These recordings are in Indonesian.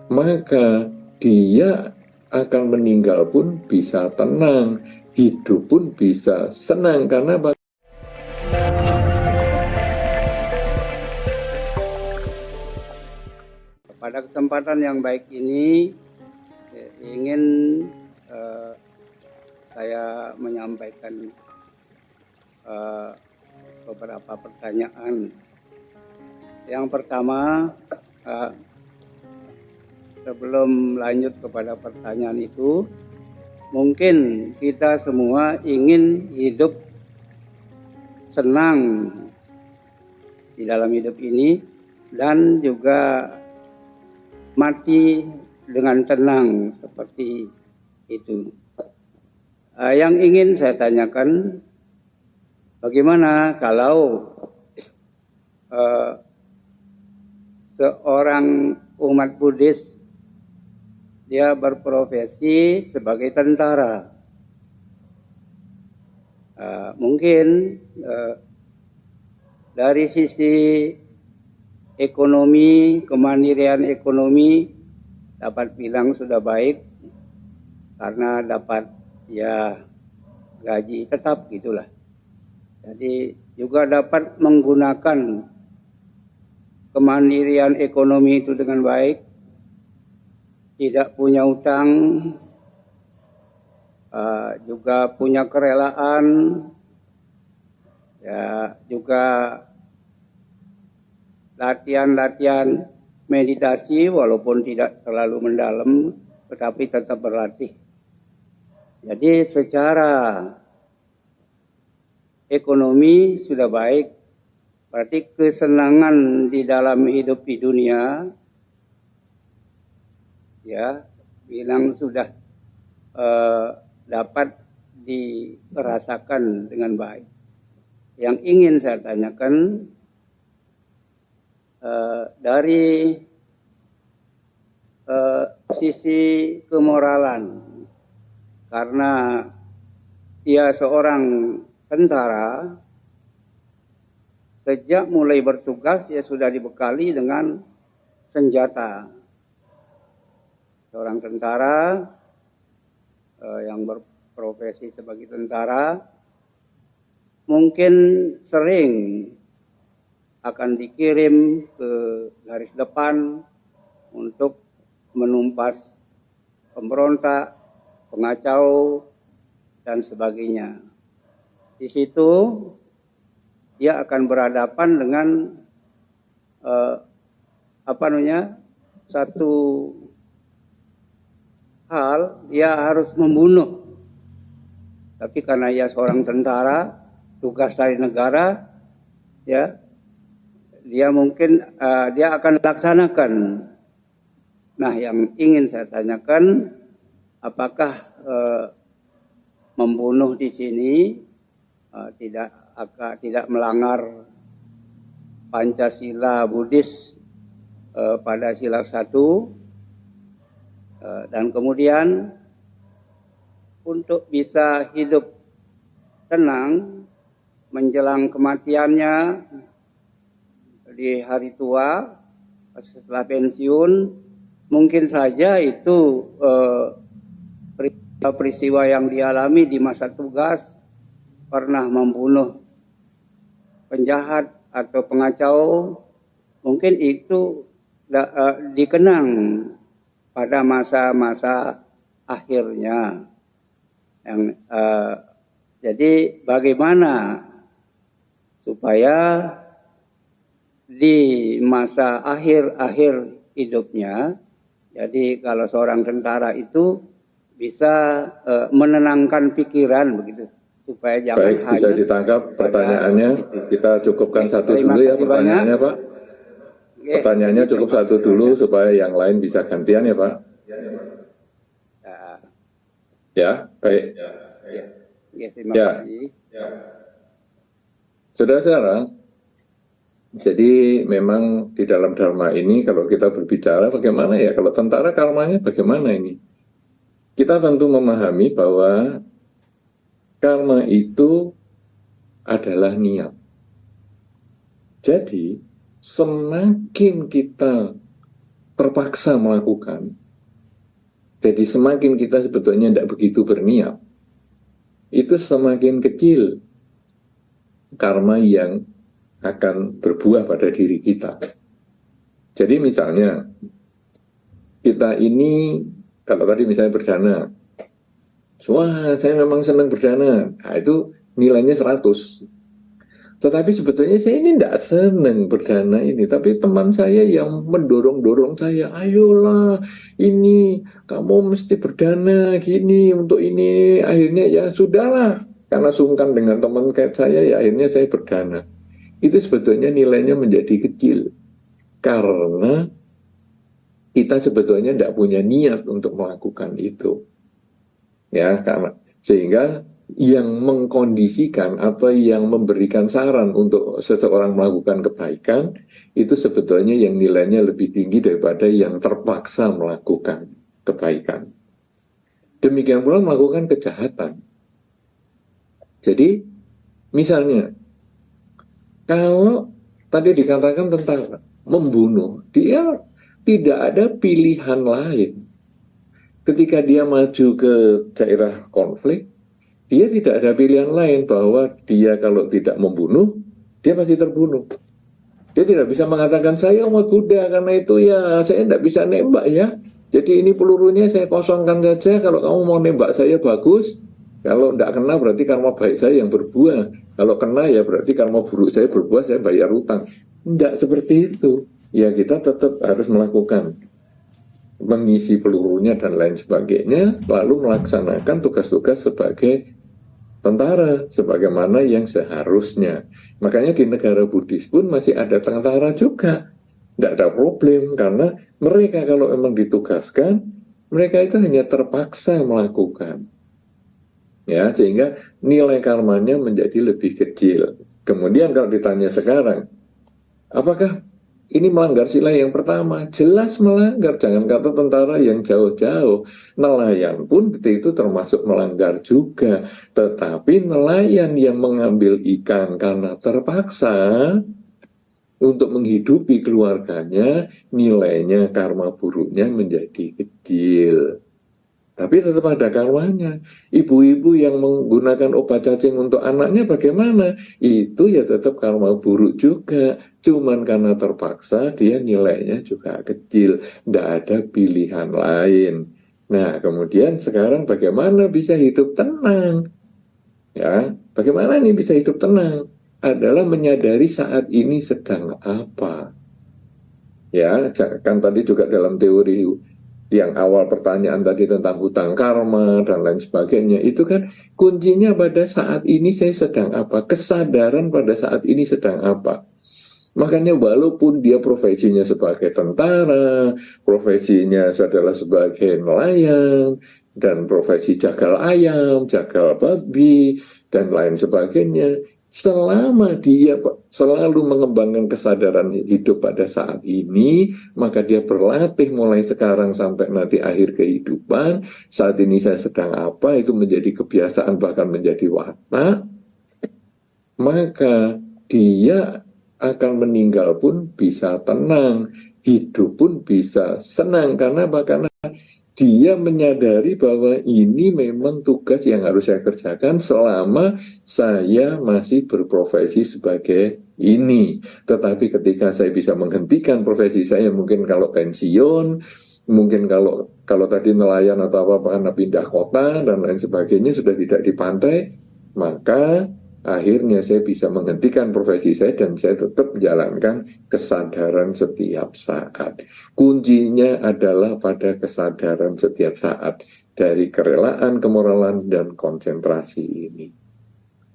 maka dia akan meninggal pun bisa tenang, hidup pun bisa senang. Karena pada kesempatan yang baik ini ingin saya menyampaikan beberapa pertanyaan. Yang pertama, sebelum lanjut kepada pertanyaan itu, mungkin kita semua ingin hidup senang di dalam hidup ini dan juga mati dengan tenang seperti itu. Yang ingin saya tanyakan, bagaimana kalau seorang umat Buddhis dia berprofesi sebagai tentara? Mungkin dari sisi ekonomi, kemandirian ekonomi dapat bilang sudah baik karena dapat gaji tetap gitulah. Jadi juga dapat menggunakan kemandirian ekonomi itu dengan baik, tidak punya utang, juga punya kerelaan, juga latihan-latihan meditasi walaupun tidak terlalu mendalam, tetapi tetap berlatih. Jadi secara ekonomi sudah baik, berarti kesenangan di dalam hidup di dunia, bilang sudah dapat dirasakan dengan baik. Yang ingin saya tanyakan, dari sisi kemoralan, karena dia seorang tentara, sejak mulai bertugas dia sudah dibekali dengan senjata. Seorang tentara yang berprofesi sebagai tentara mungkin sering akan dikirim ke garis depan untuk menumpas pemberontak, pengacau, dan sebagainya. Di situ dia akan berhadapan dengan satu hal, dia harus membunuh. Tapi karena ia seorang tentara, tugas dari negara, dia mungkin dia akan laksanakan. Nah, yang ingin saya tanyakan, apakah membunuh di sini tidak melanggar Pancasila Buddhis pada sila 1, dan kemudian untuk bisa hidup tenang menjelang kematiannya di hari tua setelah pensiun, mungkin saja itu peristiwa yang dialami di masa tugas, pernah membunuh penjahat atau pengacau, mungkin itu dikenang pada masa-masa akhirnya. Jadi bagaimana supaya di masa akhir hidupnya, jadi kalau seorang tentara itu bisa menenangkan pikiran begitu, supaya jangan baik, hanyut. Bisa ditangkap pertanyaannya. Kita cukupkan satu dulu ya pertanyaannya, Pak. Pertanyaannya cukup satu dulu supaya yang lain bisa gantian ya, Pak. Ya, baik. Terima kasih. Saudara-saudara, jadi memang di dalam Dharma ini kalau kita berbicara bagaimana ya, kalau tentara karmanya bagaimana ini? Kita tentu memahami bahwa karma itu adalah niat. Jadi semakin kita terpaksa melakukan. Jadi semakin kita sebetulnya tidak begitu berniat, itu semakin kecil karma yang akan berbuah pada diri kita. Jadi misalnya, kita ini, kalau tadi misalnya berdana, wah saya memang senang berdana, nah itu nilainya 100. Tetapi sebetulnya saya ini tidak senang berdana ini, tapi teman saya yang mendorong-dorong saya, ayolah ini kamu mesti berdana gini untuk ini, akhirnya ya sudahlah, karena sungkan dengan teman kayak saya ya akhirnya saya berdana. Itu sebetulnya nilainya menjadi kecil karena kita sebetulnya tidak punya niat untuk melakukan itu, ya, karena sehingga yang mengkondisikan atau yang memberikan saran untuk seseorang melakukan kebaikan itu sebetulnya yang nilainya lebih tinggi daripada yang terpaksa melakukan kebaikan. Demikian pula melakukan kejahatan. Jadi misalnya kalau tadi dikatakan tentang membunuh, dia tidak ada pilihan lain. Ketika dia maju ke daerah konflik, dia tidak ada pilihan lain bahwa dia kalau tidak membunuh, dia pasti terbunuh. Dia tidak bisa mengatakan saya umat Buddha karena itu ya saya tidak bisa nembak ya. Jadi ini pelurunya saya kosongkan saja. Kalau kamu mau nembak saya bagus. Kalau tidak kena berarti karma baik saya yang berbuah. Kalau kena ya berarti karma buruk saya berbuah, saya bayar utang. Tidak seperti itu. Ya kita tetap harus melakukan mengisi pelurunya dan lain sebagainya, lalu melaksanakan tugas-tugas sebagai tentara sebagaimana yang seharusnya. Makanya di negara Buddhis pun masih ada tentara juga. Tidak ada problem karena mereka kalau memang ditugaskan, mereka itu hanya terpaksa melakukan. Ya, sehingga nilai karmanya menjadi lebih kecil. Kemudian kalau ditanya sekarang, apakah ini melanggar sila yang pertama? Jelas melanggar, jangan kata tentara yang jauh-jauh. Nelayan pun itu termasuk melanggar juga. Tetapi nelayan yang mengambil ikan karena terpaksa untuk menghidupi keluarganya, nilainya karma buruknya menjadi kecil. Tapi tetap ada karmanya. Ibu-ibu yang menggunakan obat cacing untuk anaknya bagaimana? Itu ya tetap karma buruk juga. Cuman karena terpaksa dia nilainya juga kecil. Tidak ada pilihan lain. Nah kemudian sekarang bagaimana bisa hidup tenang? Ya, bagaimana nih bisa hidup tenang? Adalah menyadari saat ini sedang apa. Ya, kan tadi juga dalam teori yang awal pertanyaan tadi tentang hutang karma dan lain sebagainya, itu kan kuncinya pada saat ini saya sedang apa, kesadaran pada saat ini sedang apa. Makanya walaupun dia profesinya sebagai tentara, profesinya adalah sebagai nelayan, dan profesi jagal ayam, jagal babi, dan lain sebagainya, selama dia selalu mengembangkan kesadaran hidup pada saat ini, maka dia berlatih mulai sekarang sampai nanti akhir kehidupan. Saat ini saya sedang apa, itu menjadi kebiasaan bahkan menjadi watak, maka dia akan meninggal pun bisa tenang, hidup pun bisa senang. Karena apa? Karena dia menyadari bahwa ini memang tugas yang harus saya kerjakan selama saya masih berprofesi sebagai ini. Tetapi ketika saya bisa menghentikan profesi saya, mungkin kalau pensiun, mungkin kalau tadi nelayan atau apa karena pindah kota dan lain sebagainya sudah tidak di pantai, maka akhirnya saya bisa menghentikan profesi saya dan saya tetap menjalankan kesadaran setiap saat. Kuncinya adalah pada kesadaran setiap saat dari kerelaan, kemoralan, dan konsentrasi ini.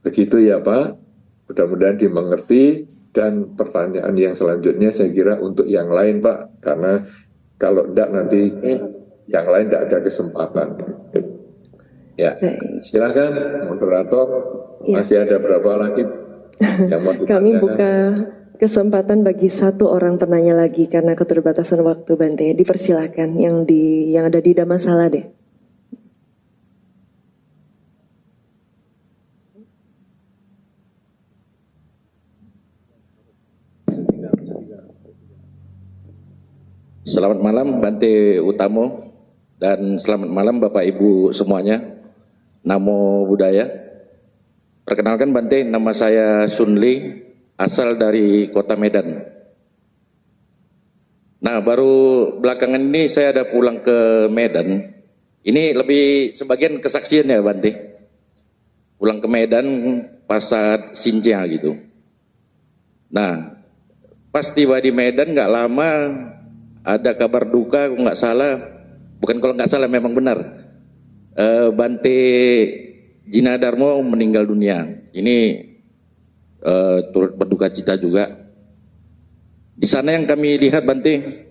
Begitu ya Pak, mudah-mudahan dimengerti. Dan pertanyaan yang selanjutnya saya kira untuk yang lain Pak, karena kalau tidak nanti yang lain tidak ada kesempatan. Ya, silakan moderator. Ya. Masih ada berapa lagi yang mau Kami buka kesempatan bagi satu orang penanya lagi karena keterbatasan waktu Bante. Dipersilakan yang ada di Dhammasala deh. Selamat malam Bante Utamo dan selamat malam Bapak Ibu semuanya. Namo Buddhaya. Perkenalkan Bante, nama saya Sunli, asal dari Kota Medan. Nah, baru belakangan ini saya ada pulang ke Medan. Ini lebih sebagian kesaksian ya Bante. Pulang ke Medan pas saat Xinjia gitu. Nah, pas tiba di Medan nggak lama ada kabar duka, kalau nggak salah, bukan kalau nggak salah memang benar, Bante Jinadarmo meninggal dunia. Ini turut berduka cita juga. Di sana yang kami lihat Bante,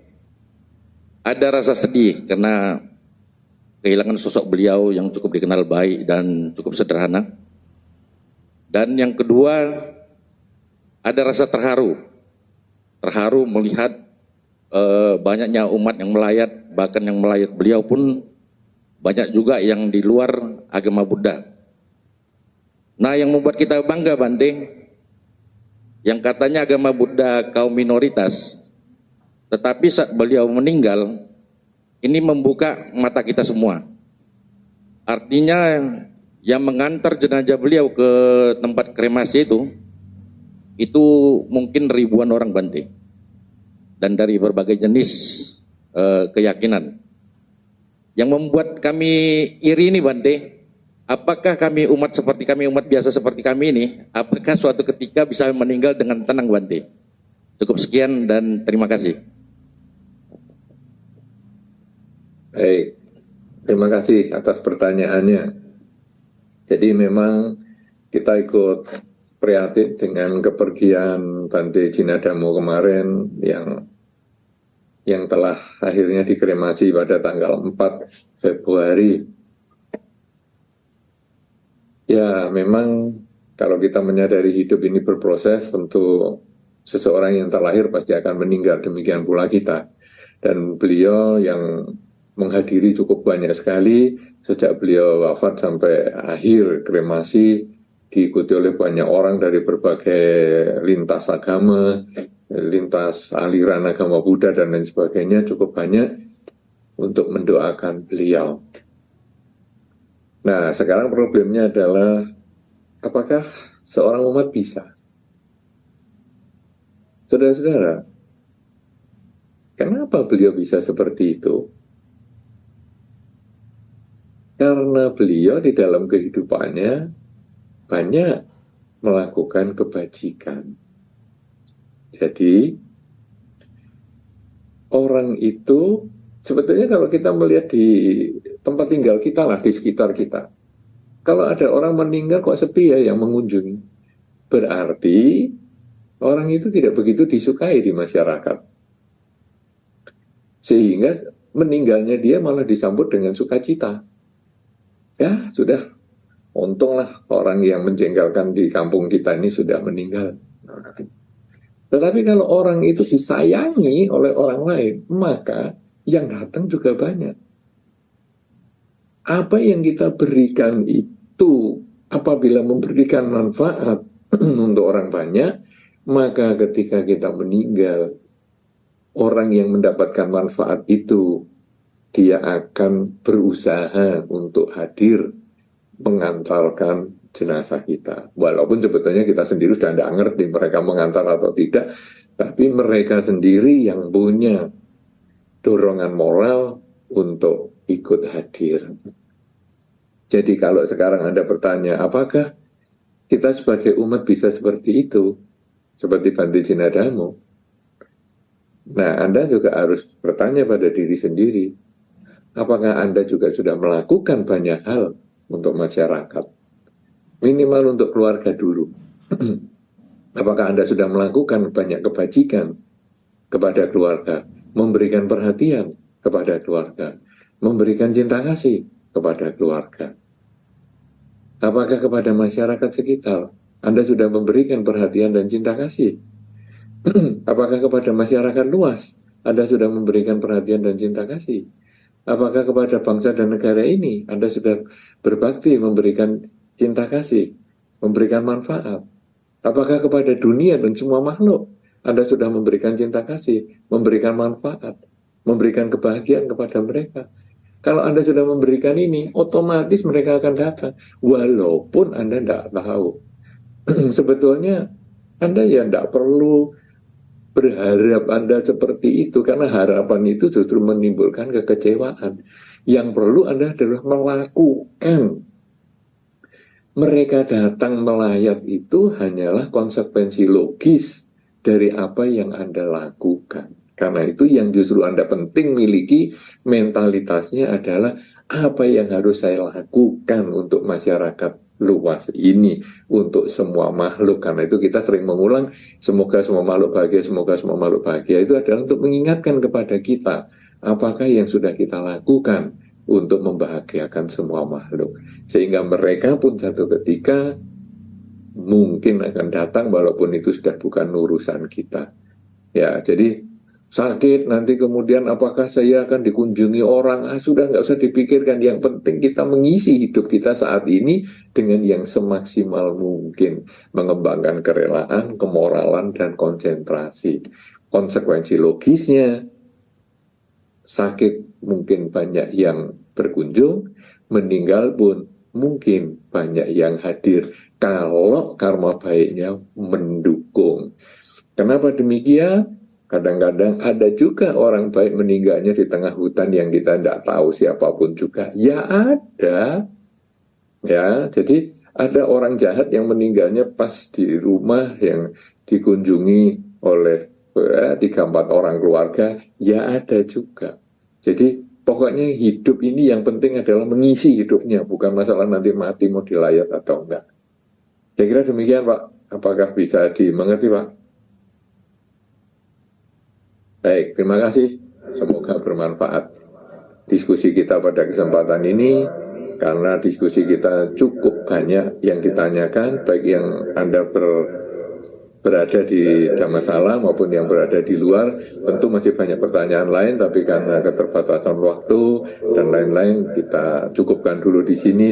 ada rasa sedih karena kehilangan sosok beliau yang cukup dikenal baik dan cukup sederhana. Dan yang kedua, ada rasa terharu melihat banyaknya umat yang melayat, bahkan yang melayat beliau pun banyak juga yang di luar agama Buddha. Nah, yang membuat kita bangga Bante, yang katanya agama Buddha kaum minoritas, tetapi saat beliau meninggal, ini membuka mata kita semua. Artinya yang mengantar jenazah beliau ke tempat kremasi itu mungkin ribuan orang Bante. Dan dari berbagai jenis keyakinan. Yang membuat kami iri ini Bante, apakah umat biasa seperti kami ini, apakah suatu ketika bisa meninggal dengan tenang Bante? Cukup sekian dan terima kasih. Baik, terima kasih atas pertanyaannya. Jadi memang kita ikut prihatin dengan kepergian Bante Jinadamo kemarin yang telah akhirnya dikremasi pada tanggal 4 Februari. Ya, memang kalau kita menyadari hidup ini berproses, tentu seseorang yang terlahir pasti akan meninggal, demikian pula kita. Dan beliau yang menghadiri cukup banyak sekali, sejak beliau wafat sampai akhir kremasi, diikuti oleh banyak orang dari berbagai lintas agama, lintas aliran agama Buddha dan lain sebagainya, cukup banyak untuk mendoakan beliau. Nah, sekarang problemnya adalah apakah seorang umat bisa? Saudara-saudara, kenapa beliau bisa seperti itu? Karena beliau di dalam kehidupannya banyak melakukan kebajikan. Jadi orang itu sebetulnya kalau kita melihat di tempat tinggal kita lah, di sekitar kita, kalau ada orang meninggal kok sepi ya yang mengunjungi, berarti orang itu tidak begitu disukai di masyarakat, sehingga meninggalnya dia malah disambut dengan sukacita. Ya sudah, untunglah orang yang menjengkelkan di kampung kita ini sudah meninggal. Tetapi kalau orang itu disayangi oleh orang lain, maka yang datang juga banyak. Apa yang kita berikan itu, apabila memberikan manfaat untuk orang banyak, maka ketika kita meninggal, orang yang mendapatkan manfaat itu, dia akan berusaha untuk hadir mengantarkan jenazah kita. Walaupun sebetulnya kita sendiri sudah tidak ngerti mereka mengantar atau tidak, tapi mereka sendiri yang punya dorongan moral untuk ikut hadir. Jadi kalau sekarang Anda bertanya, apakah kita sebagai umat bisa seperti itu? Seperti Bante Jinadamo? Nah, Anda juga harus bertanya pada diri sendiri, apakah Anda juga sudah melakukan banyak hal untuk masyarakat? Minimal untuk keluarga dulu. Apakah Anda sudah melakukan banyak kebajikan kepada keluarga, memberikan perhatian kepada keluarga, memberikan cinta kasih kepada keluarga? Apakah kepada masyarakat sekitar Anda sudah memberikan perhatian dan cinta kasih? Apakah kepada masyarakat luas Anda sudah memberikan perhatian dan cinta kasih? Apakah kepada bangsa dan negara ini Anda sudah berbakti memberikan cinta kasih, memberikan manfaat? Apakah kepada dunia dan semua makhluk Anda sudah memberikan cinta kasih, memberikan manfaat? memberikan kebahagiaan kepada mereka. Kalau Anda sudah memberikan ini, otomatis mereka akan datang, walaupun Anda tidak tahu. Sebetulnya Anda ya tidak perlu berharap Anda seperti itu, karena harapan itu justru menimbulkan kekecewaan. Yang perlu Anda adalah melakukan. Mereka datang melayat itu hanyalah konsekuensi logis dari apa yang Anda lakukan. Karena itu yang justru Anda penting miliki mentalitasnya adalah apa yang harus saya lakukan untuk masyarakat luas ini, untuk semua makhluk. Karena itu kita sering mengulang, semoga semua makhluk bahagia, semoga semua makhluk bahagia. Itu adalah untuk mengingatkan kepada kita, apakah yang sudah kita lakukan untuk membahagiakan semua makhluk. Sehingga mereka pun satu ketika mungkin akan datang walaupun itu sudah bukan urusan kita. Ya, jadi sakit nanti kemudian apakah saya akan dikunjungi orang, sudah nggak usah dipikirkan. Yang penting kita mengisi hidup kita saat ini dengan yang semaksimal mungkin, mengembangkan kerelaan, kemoralan, dan konsentrasi. Konsekuensi logisnya, sakit mungkin banyak yang berkunjung, meninggal pun mungkin banyak yang hadir kalau karma baiknya mendukung. Kenapa demikian? Kadang-kadang ada juga orang baik meninggalnya di tengah hutan yang kita tidak tahu siapapun juga. Ya ada. Ya, jadi ada orang jahat yang meninggalnya pas di rumah yang dikunjungi oleh 3-4 orang keluarga. Ya ada juga. Jadi pokoknya hidup ini yang penting adalah mengisi hidupnya. Bukan masalah nanti mati mau dilayat atau enggak. Saya kira demikian Pak. Apakah bisa dimengerti Pak? Baik, terima kasih. Semoga bermanfaat diskusi kita pada kesempatan ini, karena diskusi kita cukup banyak yang ditanyakan, baik yang Anda berada di Dhammasala maupun yang berada di luar. Tentu masih banyak pertanyaan lain, tapi karena keterbatasan waktu dan lain-lain, kita cukupkan dulu di sini.